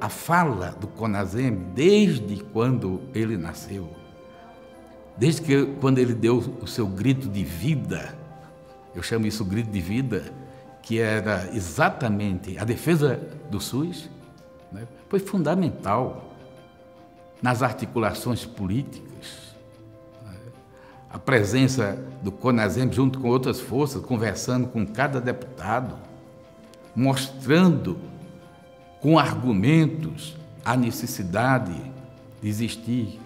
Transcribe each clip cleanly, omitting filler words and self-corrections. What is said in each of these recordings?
a fala do CONASEMI desde quando ele nasceu, desde que quando ele deu o seu grito de vida, eu chamo isso grito de vida, que era exatamente a defesa do SUS, né, foi fundamental nas articulações políticas. A presença do CONASEMI junto com outras forças, conversando com cada deputado, mostrando com argumentos a necessidade de existir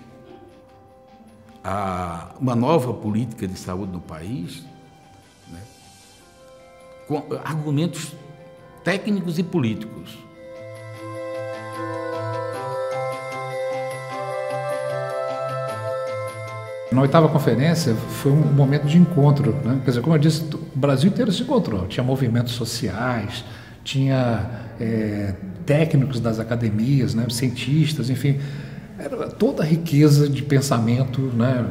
uma nova política de saúde no país, né, com argumentos técnicos e políticos. Na 8ª conferência foi um momento de encontro, né? Quer dizer, como eu disse, o Brasil inteiro se encontrou. Tinha movimentos sociais, tinha técnicos das academias, né? Cientistas, enfim, era toda a riqueza de pensamento, né?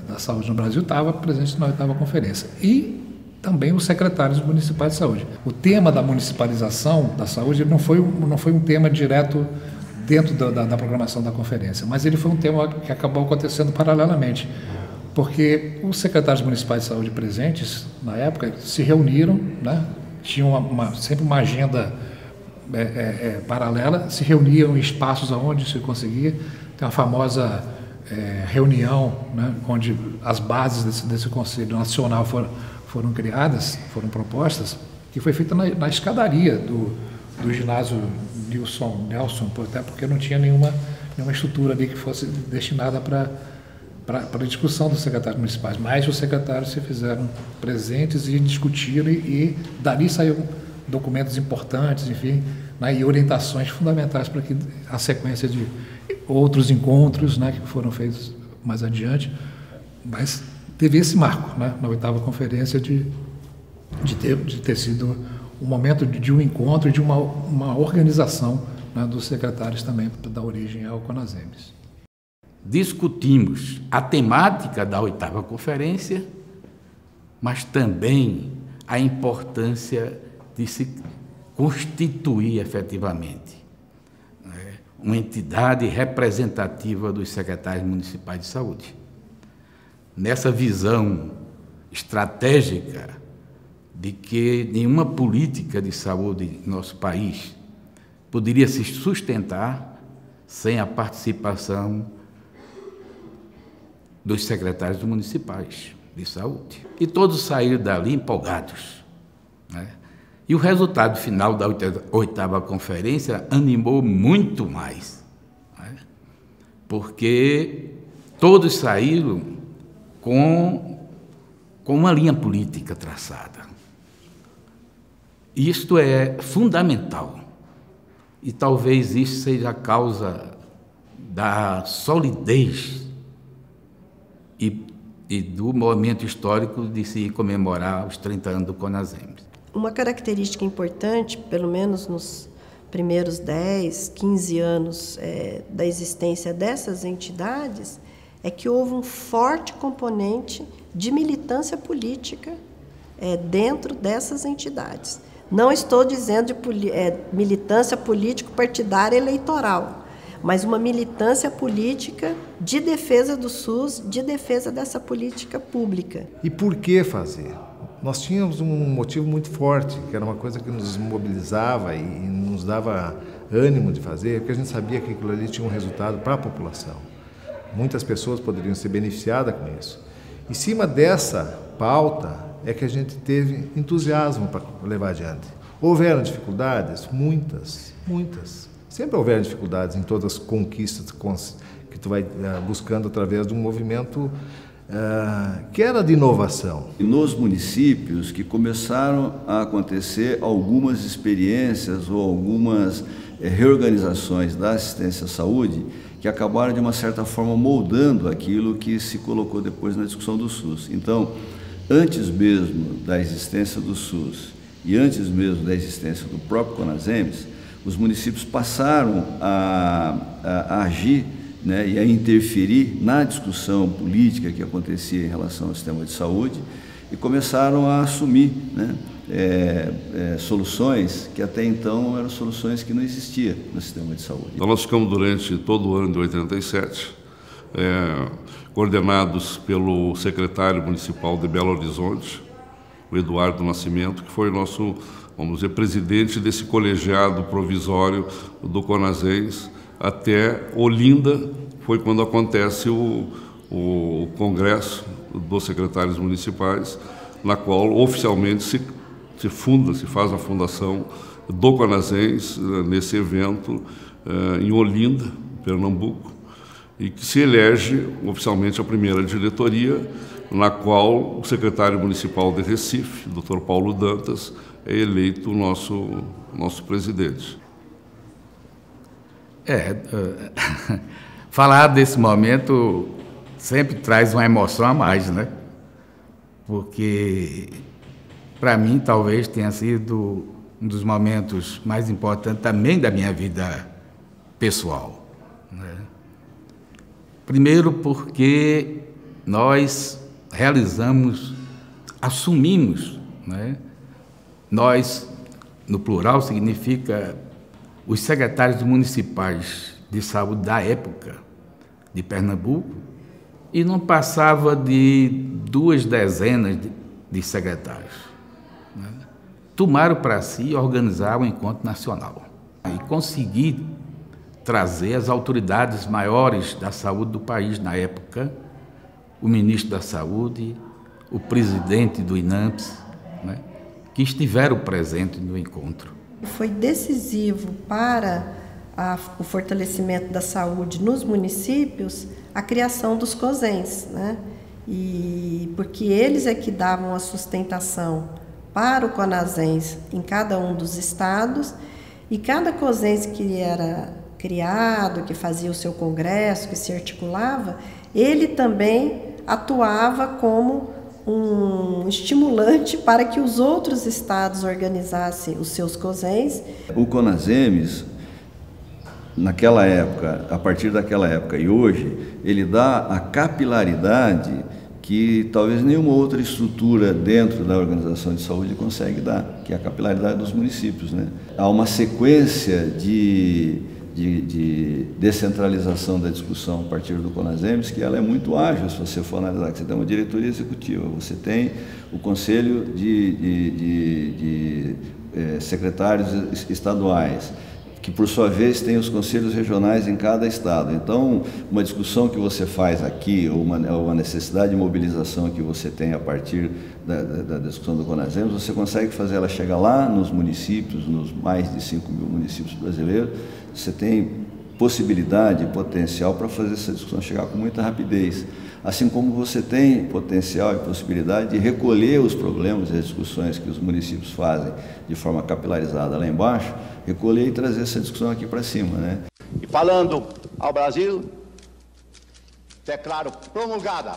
da saúde no Brasil estava presente na 8ª conferência. E também os secretários municipais de saúde. O tema da municipalização da saúde não foi um tema direto dentro da programação da conferência, mas ele foi um tema que acabou acontecendo paralelamente, porque os secretários municipais de saúde presentes, na época, se reuniram, né? Tinham sempre uma agenda paralela, se reuniam em espaços onde se conseguia. Tem uma famosa reunião, né? Onde as bases desse Conselho Nacional foram criadas, foram propostas, que foi feita na escadaria do ginásio Nelson, até porque não tinha nenhuma estrutura ali que fosse destinada para a discussão dos secretários municipais, mas os secretários se fizeram presentes e discutiram, e dali saíram documentos importantes, enfim, né, e orientações fundamentais para que a sequência de outros encontros, né, que foram feitos mais adiante, mas teve esse marco, né, na 8ª conferência de ter sido um momento de um encontro e de uma organização, né, dos secretários também, para dar origem ao CONASEMI. Discutimos a temática da 8ª conferência, mas também a importância de se constituir efetivamente, né, uma entidade representativa dos secretários municipais de saúde. Nessa visão estratégica de que nenhuma política de saúde em nosso país poderia se sustentar sem a participação dos secretários municipais de saúde. E todos saíram dali empolgados, né? E o resultado final da 8ª conferência animou muito mais, né? Porque todos saíram com uma linha política traçada. Isto é fundamental, e talvez isso seja a causa da solidez e do momento histórico de se comemorar os 30 anos do CONASEMI. Uma característica importante, pelo menos nos primeiros 10, 15 anos da existência dessas entidades, é que houve um forte componente de militância política dentro dessas entidades. Não estou dizendo de militância político-partidária eleitoral, mas uma militância política de defesa do SUS, de defesa dessa política pública. E por que fazer? Nós tínhamos um motivo muito forte, que era uma coisa que nos mobilizava e nos dava ânimo de fazer, porque a gente sabia que aquilo ali tinha um resultado para a população. Muitas pessoas poderiam ser beneficiadas com isso. Em cima dessa pauta é que a gente teve entusiasmo para levar adiante. Houveram dificuldades? Muitas. Sempre houveram dificuldades em todas as conquistas que tu vai buscando através de um movimento que era de inovação. E nos municípios que começaram a acontecer algumas experiências ou algumas reorganizações da assistência à saúde que acabaram de uma certa forma moldando aquilo que se colocou depois na discussão do SUS. Então, antes mesmo da existência do SUS e antes mesmo da existência do próprio CONASEMI, os municípios passaram a agir, né, e a interferir na discussão política que acontecia em relação ao sistema de saúde e começaram a assumir, né, soluções que até então eram soluções que não existiam no sistema de saúde. Então, nós ficamos durante todo o ano de 87, coordenados pelo secretário municipal de Belo Horizonte, o Eduardo Nascimento, que foi o nosso, vamos dizer, presidente desse colegiado provisório do CONASENS, até Olinda, foi quando acontece o congresso dos secretários municipais, na qual oficialmente se faz a fundação do CONASENS nesse evento em Olinda, Pernambuco, e que se elege oficialmente a primeira diretoria, na qual o secretário municipal de Recife, Dr. Paulo Dantas, é eleito nosso presidente. Falar desse momento sempre traz uma emoção a mais, né? Porque, para mim, talvez tenha sido um dos momentos mais importantes também da minha vida pessoal, né? Primeiro porque nós assumimos, né? Nós, no plural, significa os secretários municipais de saúde da época de Pernambuco, e não passava de 2 dezenas de secretários, né? Tomaram para si organizar o encontro nacional e conseguir trazer as autoridades maiores da saúde do país na época, o ministro da Saúde, o presidente do INAMPS, né, que estiveram presentes no encontro. Foi decisivo para o fortalecimento da saúde nos municípios a criação dos COSENS, né? E porque eles é que davam a sustentação para o CONASENS em cada um dos estados, e cada COSENS que era criado, que fazia o seu congresso, que se articulava, ele também atuava como um estimulante para que os outros estados organizassem os seus COSENS. O CONASEMES, naquela época, a partir daquela época e hoje, ele dá a capilaridade que talvez nenhuma outra estrutura dentro da organização de saúde consegue dar, que é a capilaridade dos municípios, né? Há uma sequência de descentralização da discussão a partir do CONASEMES, que ela é muito ágil, se você for analisar, que você tem uma diretoria executiva, você tem o conselho de secretários estaduais, que por sua vez tem os conselhos regionais em cada estado. Então, uma discussão que você faz aqui, ou uma necessidade de mobilização que você tem a partir da discussão do CONASEMES, você consegue fazer ela chegar lá nos municípios, nos mais de 5 mil municípios brasileiros. Você tem possibilidade, potencial para fazer essa discussão chegar com muita rapidez. Assim como você tem potencial e possibilidade de recolher os problemas e as discussões que os municípios fazem de forma capilarizada lá embaixo, recolher e trazer essa discussão aqui para cima, né? E falando ao Brasil, declaro promulgada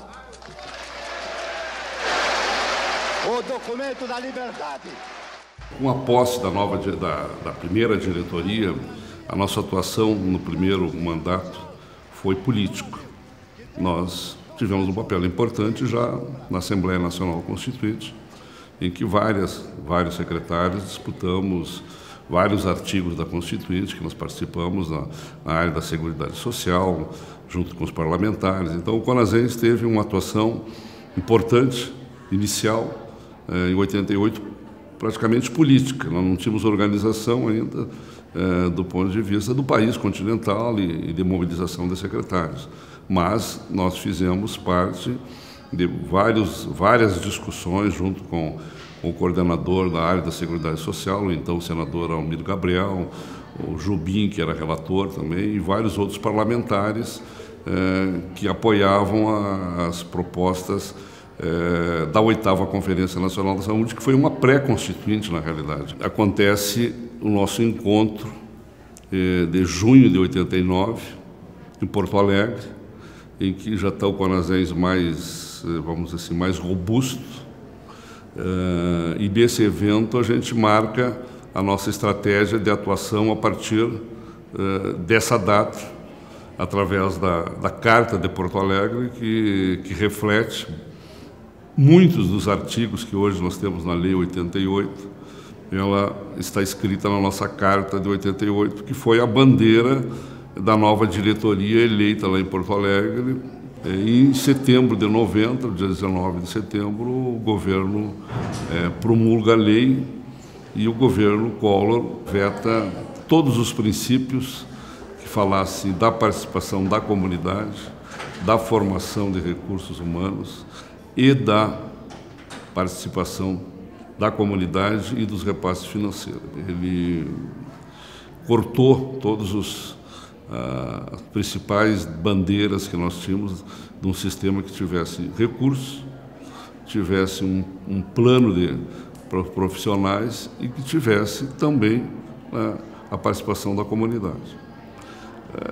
o documento da liberdade. Com a posse da primeira diretoria, a nossa atuação no primeiro mandato foi político. Nós tivemos um papel importante já na Assembleia Nacional Constituinte, em que vários secretários disputamos vários artigos da Constituinte, que nós participamos na área da Seguridade Social, junto com os parlamentares. Então, o CONASENS teve uma atuação importante, inicial, em 88, praticamente política. Nós não tínhamos organização ainda do ponto de vista do país continental e de mobilização de secretários. Mas nós fizemos parte de várias discussões junto com o coordenador da área da Seguridade Social, o então senador Almir Gabriel, o Jubim, que era relator também, e vários outros parlamentares que apoiavam as propostas da 8ª Conferência Nacional da Saúde, que foi uma pré-constituinte, na realidade. Acontece o nosso encontro de junho de 89, em Porto Alegre, em que já está o CONASENS mais, vamos dizer assim, mais robusto. E nesse evento a gente marca a nossa estratégia de atuação a partir dessa data, através da Carta de Porto Alegre, que reflete muitos dos artigos que hoje nós temos na Lei 88, ela está escrita na nossa Carta de 88, que foi a bandeira da nova diretoria eleita lá em Porto Alegre. Em setembro de 90, dia 19 de setembro, o governo promulga a lei e o governo Collor veta todos os princípios que falassem da participação da comunidade, da formação de recursos humanos e da participação da comunidade e dos repasses financeiros. Ele cortou todos as principais bandeiras que nós tínhamos de um sistema que tivesse recursos, tivesse um plano de profissionais e que tivesse também a participação da comunidade.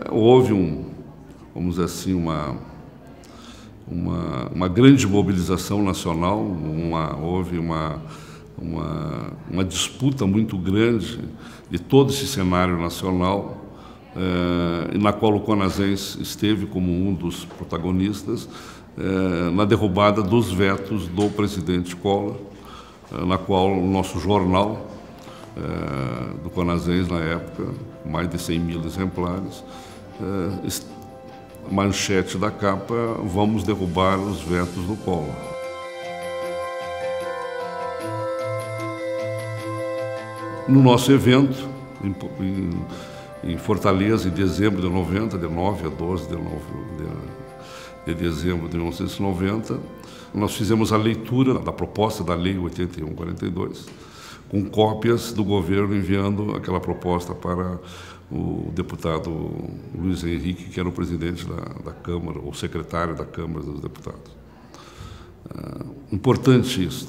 Houve vamos dizer assim, uma grande mobilização nacional, houve uma disputa muito grande de todo esse cenário nacional, na qual o Conasens esteve como um dos protagonistas, na derrubada dos vetos do presidente Collor, na qual o nosso jornal do Conasens, na época, mais de 100.000 exemplares, a manchete da capa: vamos derrubar os vetos do Collor. No nosso evento, em Fortaleza, em dezembro de 90, de 9 a 12 de dezembro de 1990, nós fizemos a leitura da proposta da Lei 81/42, com cópias do governo enviando aquela proposta para o deputado Luiz Henrique, que era o presidente da Câmara, ou secretário da Câmara dos Deputados. Importante isso.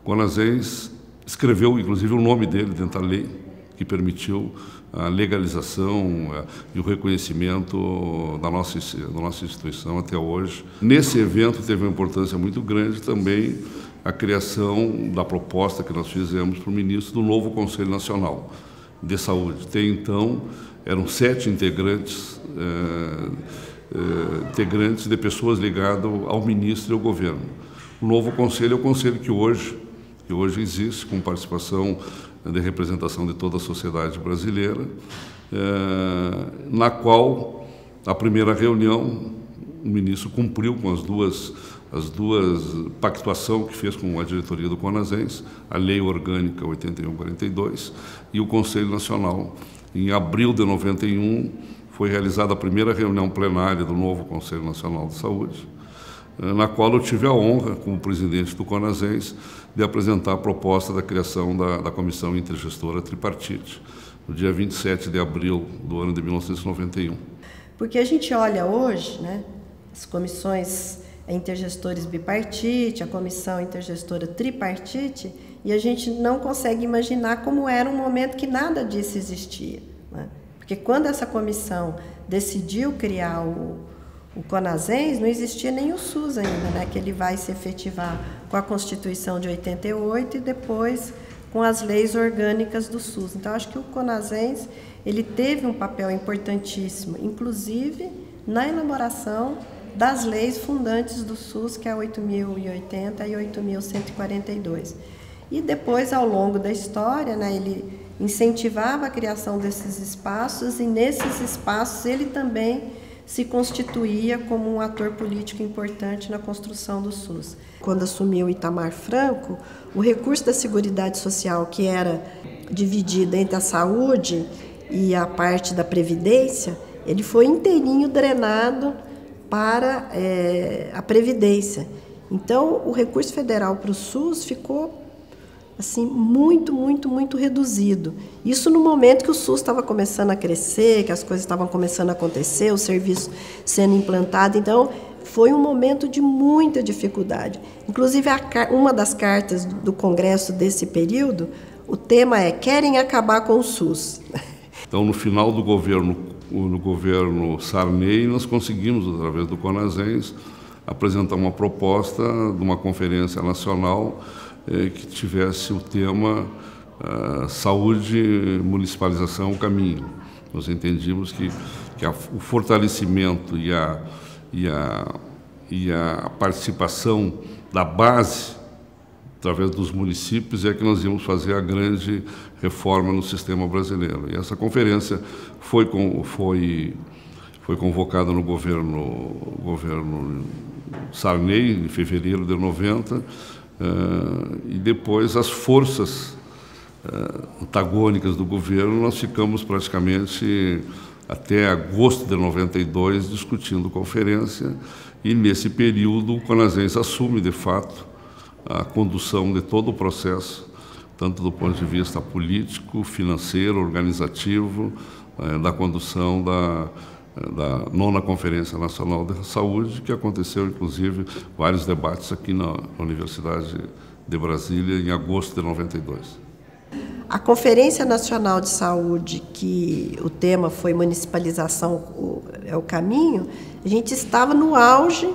O Conasens escreveu, inclusive, o nome dele dentro da lei, que permitiu a legalização e o reconhecimento da nossa instituição até hoje. Nesse evento teve uma importância muito grande também a criação da proposta que nós fizemos para o ministro do novo Conselho Nacional de Saúde. Até então, eram 7 integrantes de pessoas ligadas ao ministro e ao governo. O novo conselho é o conselho que hoje existe, com participação de representação de toda a sociedade brasileira, na qual, a primeira reunião, o ministro cumpriu com as duas pactuações que fez com a diretoria do Conasens, a Lei Orgânica 81/42 e o Conselho Nacional. Em abril de 91, foi realizada a primeira reunião plenária do novo Conselho Nacional de Saúde, na qual eu tive a honra, como presidente do Conasens, de apresentar a proposta da criação da Comissão Intergestora Tripartite, no dia 27 de abril do ano de 1991. Porque a gente olha hoje, né, as comissões intergestores bipartite, a Comissão Intergestora Tripartite, e a gente não consegue imaginar como era um momento que nada disso existia, né? Porque quando essa comissão decidiu criar o Conasens, não existia nem o SUS ainda, né, que ele vai se efetivar com a Constituição de 88 e depois com as leis orgânicas do SUS. Então, acho que o Conasens ele teve um papel importantíssimo, inclusive na elaboração das leis fundantes do SUS, que é a 8.080 e 8.142. E depois, ao longo da história, né, ele incentivava a criação desses espaços, e nesses espaços ele também se constituía como um ator político importante na construção do SUS. Quando assumiu Itamar Franco, o recurso da Seguridade Social, que era dividido entre a saúde e a parte da Previdência, ele foi inteirinho drenado para a Previdência. Então, o recurso federal para o SUS ficou assim, muito reduzido. Isso no momento que o SUS estava começando a crescer, que as coisas estavam começando a acontecer, o serviço sendo implantado. Então, foi um momento de muita dificuldade. Inclusive, uma das cartas do Congresso desse período, o tema é: querem acabar com o SUS. Então, no final do governo, no governo Sarney, nós conseguimos, através do Conasens, apresentar uma proposta de uma conferência nacional que tivesse o tema saúde, municipalização, o caminho. Nós entendíamos que o fortalecimento e e a participação da base, através dos municípios, é que nós íamos fazer a grande reforma no sistema brasileiro. E essa conferência foi convocada no governo Sarney, em fevereiro de 90, e depois as forças antagônicas do governo, nós ficamos praticamente até agosto de 92 discutindo conferência, e nesse período o Conasens assume, de fato, a condução de todo o processo, tanto do ponto de vista político, financeiro, organizativo, da condução da 9ª Conferência Nacional de Saúde, que aconteceu, inclusive, vários debates aqui na Universidade de Brasília em agosto de 92. A Conferência Nacional de Saúde, que o tema foi municipalização é o caminho, a gente estava no auge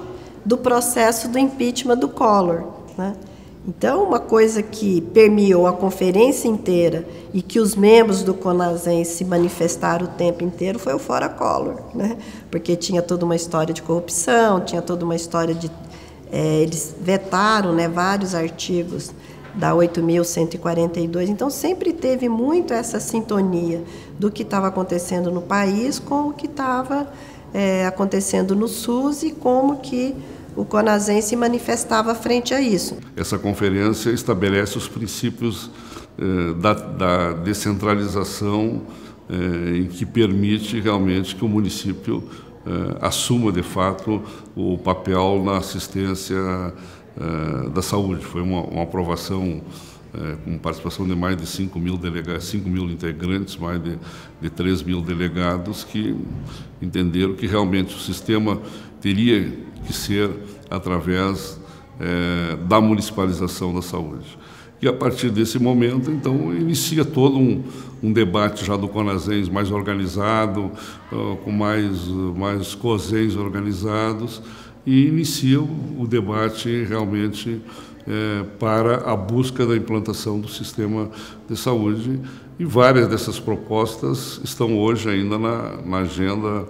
do processo do impeachment do Collor, né? Então, uma coisa que permeou a conferência inteira e que os membros do Conasens se manifestaram o tempo inteiro foi o Fora Collor, né? Porque tinha toda uma história de corrupção, tinha toda uma história de... eles vetaram, né, vários artigos da 8.142, então sempre teve muito essa sintonia do que estava acontecendo no país com o que estava acontecendo no SUS e como que o Conasens se manifestava frente a isso. Essa conferência estabelece os princípios da descentralização em que permite realmente que o município assuma, de fato, o papel na assistência da saúde. Foi uma aprovação com participação de mais de 5 mil delegados, 5 mil integrantes, mais de 3 mil delegados, que entenderam que realmente o sistema teria que ser através da municipalização da saúde. E a partir desse momento, então, inicia todo um debate já do Conasens mais organizado, com mais COSENs organizados, e inicia o debate realmente para a busca da implantação do sistema de saúde. E várias dessas propostas estão hoje ainda na agenda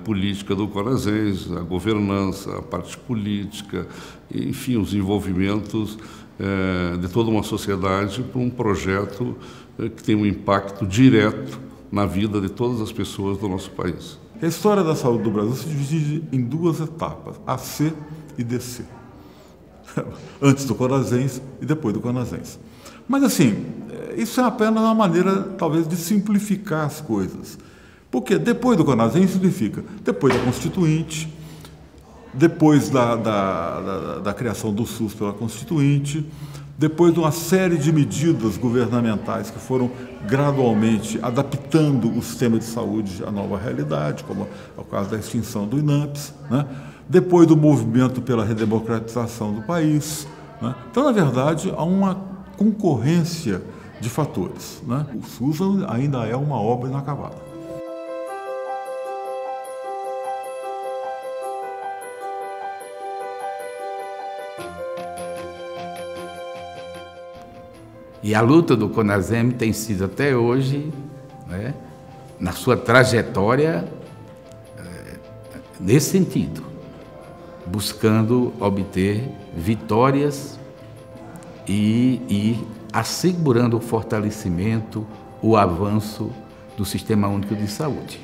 política do Conasens, a governança, a parte política, enfim, os envolvimentos de toda uma sociedade para um projeto que tem um impacto direto na vida de todas as pessoas do nosso país. A história da saúde do Brasil se divide em 2 etapas, AC e DC. Antes do Conasens e depois do Conasens. Mas, assim, isso é apenas uma maneira, talvez, de simplificar as coisas. Porque depois do Conasens significa depois da Constituinte, depois da criação do SUS pela Constituinte, depois de uma série de medidas governamentais que foram gradualmente adaptando o sistema de saúde à nova realidade, como é o caso da extinção do INAMPS, né? Depois do movimento pela redemocratização do país, né? Então, na verdade, há uma concorrência de fatores, né? O SUS ainda é uma obra inacabada. E a luta do Conasem tem sido até hoje, né, na sua trajetória, nesse sentido, buscando obter vitórias e assegurando o fortalecimento, o avanço do Sistema Único de Saúde.